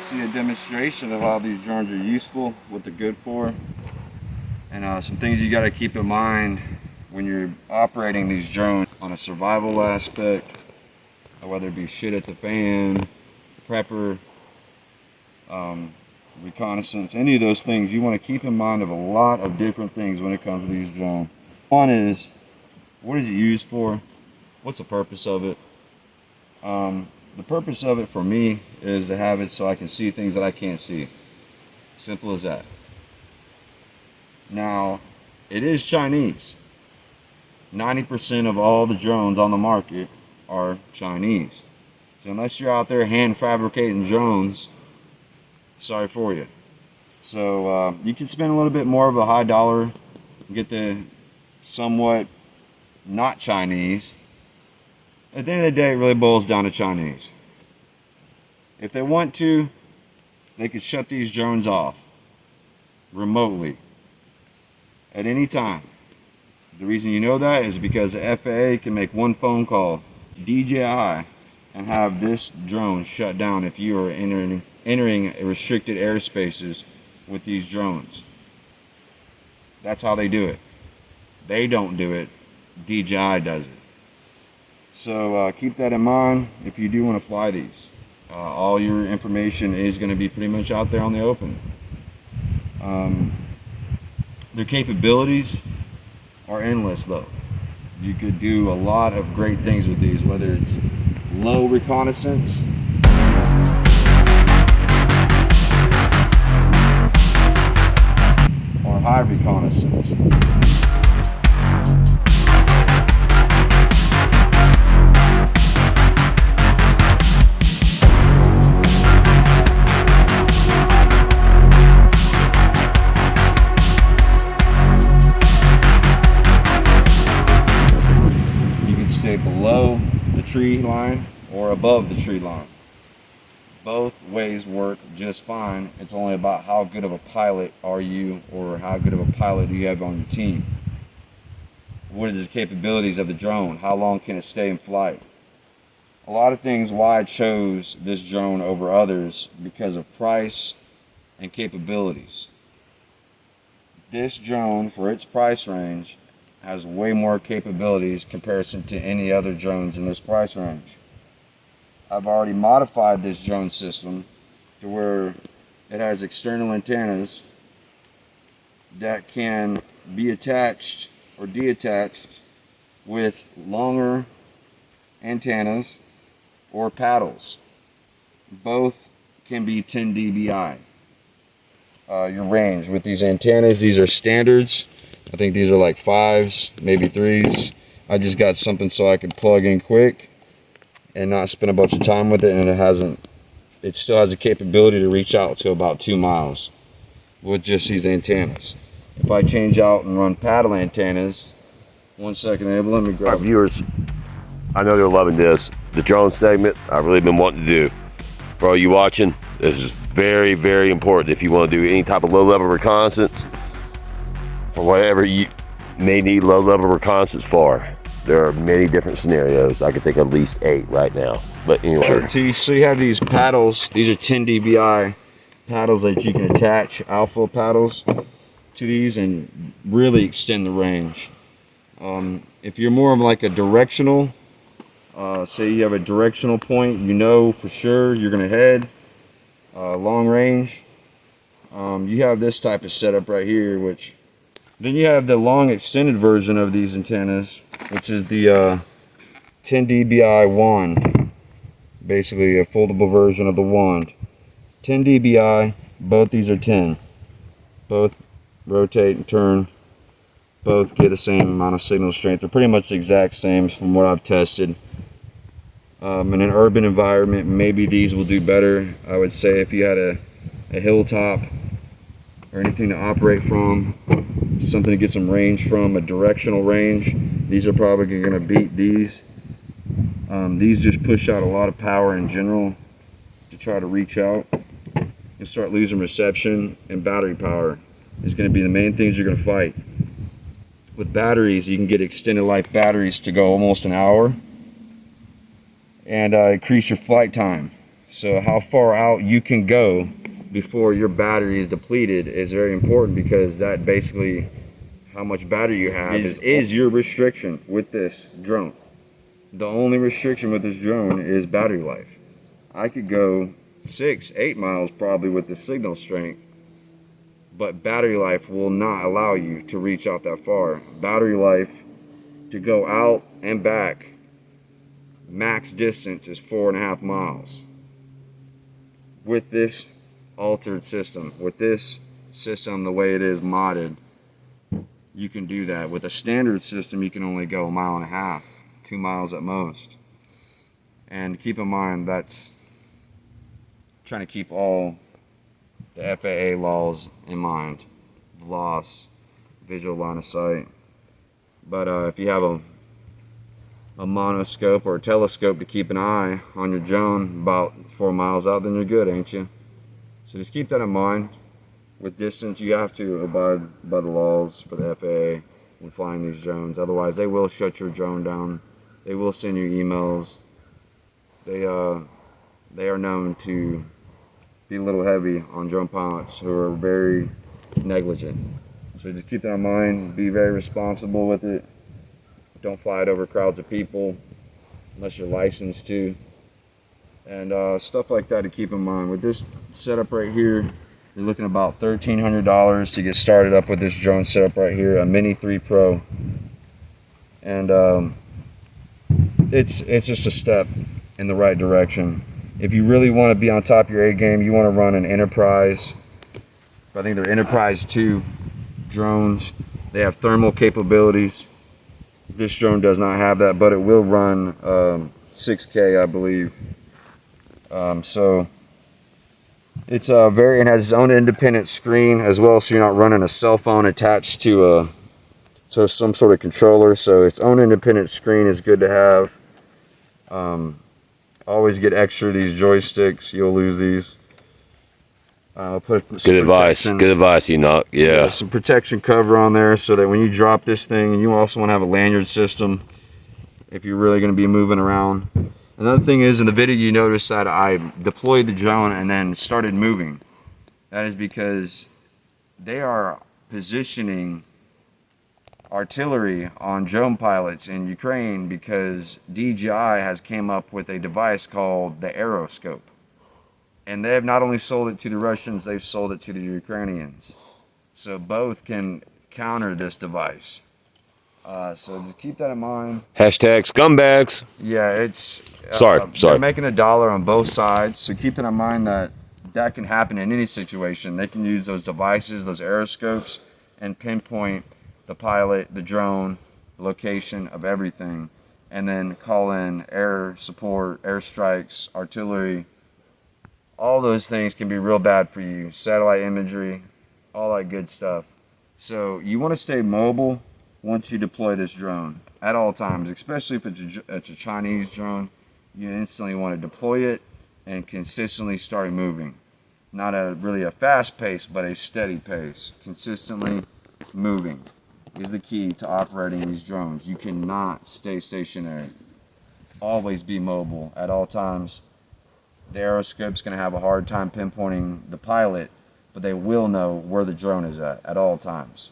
see a demonstration of how these drones are useful, what they're good for, and some things you got to keep in mind when you're operating these drones on a survival aspect, whether it be shit at the fan, prepper, reconnaissance, any of those things. You want to keep in mind of a lot of different things when it comes to these drones. One is, what is it used for? What's the purpose of it? The purpose of it for me is to have it so I can see things that I can't see. Simple as that. Now, it is Chinese. 90% of all the drones on the market are Chinese. So unless you're out there hand fabricating drones, sorry for you. So you can spend a little bit more of a high dollar, get the somewhat not Chinese. At the end of the day, it really boils down to Chinese. If they want to, they could shut these drones off remotely at any time. The reason you know that is because the FAA can make one phone call, DJI, and have this drone shut down if you are entering restricted airspaces with these drones. That's how they do it. They don't do it. DJI does it. So keep that in mind if you do want to fly these. All your information is going to be pretty much out there on the open. Their capabilities are endless though. You could do a lot of great things with these, whether it's low reconnaissance, or high reconnaissance. Below the tree line or above the tree line. Both ways work just fine. It's only about how good of a pilot are you, or how good of a pilot do you have on your team. What are the capabilities of the drone? How long can it stay in flight? A lot of things why I chose this drone over others because of price and capabilities. This drone, for its price range, has way more capabilities comparison to any other drones in this price range. I've already modified this drone system to where it has external antennas that can be attached or detached with longer antennas or paddles. Both can be 10 dBi. Your range with these antennas, these are standards. I think these are like 5s, maybe 3s. I just got something so I could plug in quick and not spend a bunch of time with it, and it still has the capability to reach out to about 2 miles with just these antennas. If I change out and run paddle antennas, 1 second, Abel, let me grab our viewers. I know they're loving this. The drone segment I've really been wanting to do. For all you watching, this is very, very important if you want to do any type of low-level reconnaissance. For whatever you may need low-level reconnaissance for, there are many different scenarios. I could think of at least 8 right now. But anyway. Sure. So you have these paddles. These are 10 dBi paddles that you can attach, alpha paddles, to these and really extend the range. If you're more of like a directional, say you have a directional point, you know for sure you're going to head long range. You have this type of setup right here, which then you have the long extended version of these antennas, which is the 10 dBi wand, basically a foldable version of the wand. 10 dBi, both these are 10. Both rotate and turn, both get the same amount of signal strength. They're pretty much the exact same from what I've tested. In an urban environment, maybe these will do better. I would say if you had a hilltop or anything to operate from, something to get some range from, a directional range, these are probably going to beat these. These just push out a lot of power in general to try to reach out and start losing reception, and battery power is going to be the main things you're going to fight. With batteries, you can get extended life batteries to go almost an hour and increase your flight time. So how far out you can go before your battery is depleted is very important, because that basically how much battery you have is your restriction with this drone. The only restriction with this drone is battery life. I could go 6-8 miles probably with the signal strength, but battery life will not allow you to reach out that far. Battery life to go out and back, max distance is 4.5 miles. With this altered system, with this system the way it is modded, you can do that. With a standard system, you can only go 1.5 miles, 2 miles at most. And keep in mind, that's trying to keep all the FAA laws in mind. VLOS, visual line of sight. But if you have a monoscope or a telescope to keep an eye on your drone about 4 miles out, then you're good, ain't you? So just keep that in mind. With distance, you have to abide by the laws for the FAA when flying these drones. Otherwise, they will shut your drone down. They will send you emails. They are known to be a little heavy on drone pilots who are very negligent. So just keep that in mind. Be very responsible with it. Don't fly it over crowds of people unless you're licensed to. And stuff like that to keep in mind. With this setup right here, you're looking about $1,300 to get started up with this drone setup right here, a Mini 3 Pro. And it's just a step in the right direction. If you really want to be on top of your A game, you want to run an Enterprise. I think they're Enterprise 2 drones. They have thermal capabilities. This drone does not have that, but it will run 6K, I believe. So it's it has its own independent screen as well, so you're not running a cell phone attached to some sort of controller. So its own independent screen is good to have. Always get extra these joysticks. You'll lose these. I'll put some Good advice. Good advice, Enok. Yeah. Some protection cover on there so that when you drop this thing, and you also want to have a lanyard system if you're really going to be moving around. Another thing is, in the video you notice that I deployed the drone and then started moving. That is because they are positioning artillery on drone pilots in Ukraine, because DJI has came up with a device called the Aeroscope. And they have not only sold it to the Russians, they've sold it to the Ukrainians. So both can counter this device. So just keep that in mind. Hashtag scumbags. Yeah, it's... Sorry. They're making $1 on both sides. So keep that in mind, that that can happen in any situation. They can use those devices, those aeroscopes, and pinpoint the pilot, the drone, location of everything. And then call in air support, airstrikes, artillery. All those things can be real bad for you. Satellite imagery, all that good stuff. So you want to stay mobile once you deploy this drone at all times, especially if it's a Chinese drone. You instantly want to deploy it and consistently start moving. Not really a fast pace, but a steady pace. Consistently moving is the key to operating these drones. You cannot stay stationary. Always be mobile at all times. The aeroscope's going to have a hard time pinpointing the pilot, but they will know where the drone is at all times.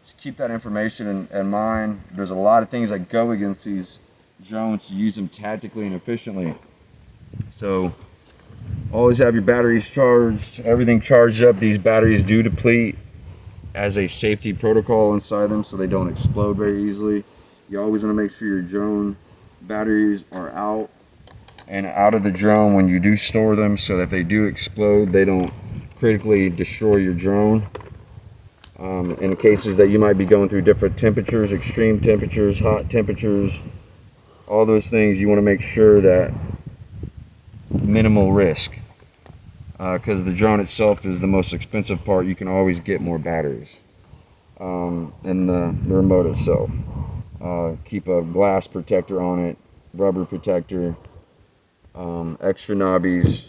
Just keep that information in mind. There's a lot of things that go against these drones to use them tactically and efficiently. So always have your batteries charged, everything charged up. These batteries do deplete as a safety protocol inside them, so they don't explode very easily. You always want to make sure your drone batteries are out of the drone when you do store them, so that if they do explode, they don't critically destroy your drone. In cases that you might be going through different temperatures, extreme temperatures, hot temperatures, all those things, you want to make sure that minimal risk, because the drone itself is the most expensive part. You can always get more batteries in the remote itself. Keep a glass protector on it, rubber protector, extra knobbies,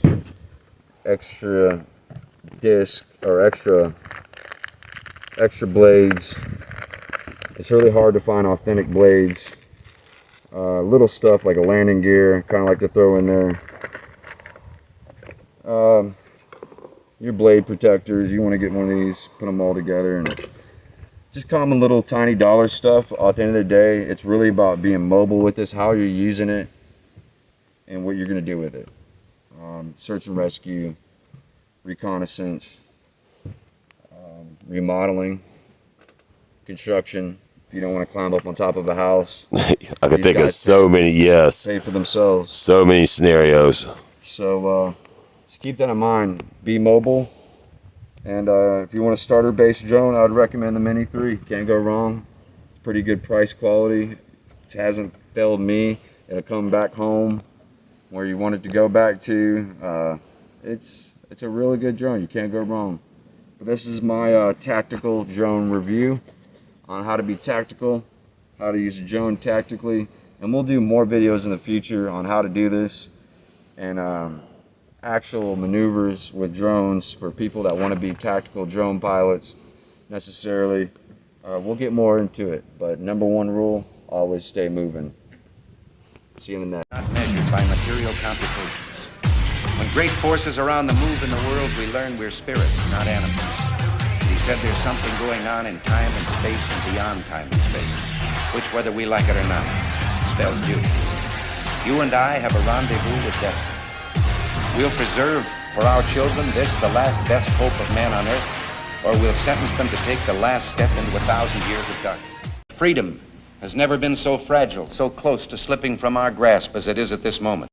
extra disc, or extra blades. It's really hard to find authentic blades. Little stuff like a landing gear, kind of like to throw in there. your blade protectors. You want to get one of these, put them all together, and just common little tiny dollar stuff. At the end of the day, it's really about being mobile with this, how you're using it, and what you're going to do with it. Search and rescue, reconnaissance, remodeling, construction. If you don't want to climb up on top of a house, I can think of so many, yes, pay for themselves. so many scenarios. So just keep that in mind. Be mobile. And if you want a starter-based drone, I would recommend the Mini 3. Can't go wrong. It's pretty good price quality. It hasn't failed me. It'll come back home where you want it to go back to. It's a really good drone. You can't go wrong. But this is my tactical drone review on how to be tactical, how to use a drone tactically, and we'll do more videos in the future on how to do this and actual maneuvers with drones for people that want to be tactical drone pilots necessarily. We'll get more into it, but number one rule, always stay moving. See you in the next. Not measured by material computations. When great forces are on the move in the world, we learn we're spirits, not animals. He said there's something going on in time and space and beyond time and space, which, whether we like it or not, spells duty. You and I have a rendezvous with destiny. We'll preserve for our children this, the last best hope of man on earth, or we'll sentence them to take the last step into 1,000 years of darkness. Freedom has never been so fragile, so close to slipping from our grasp as it is at this moment.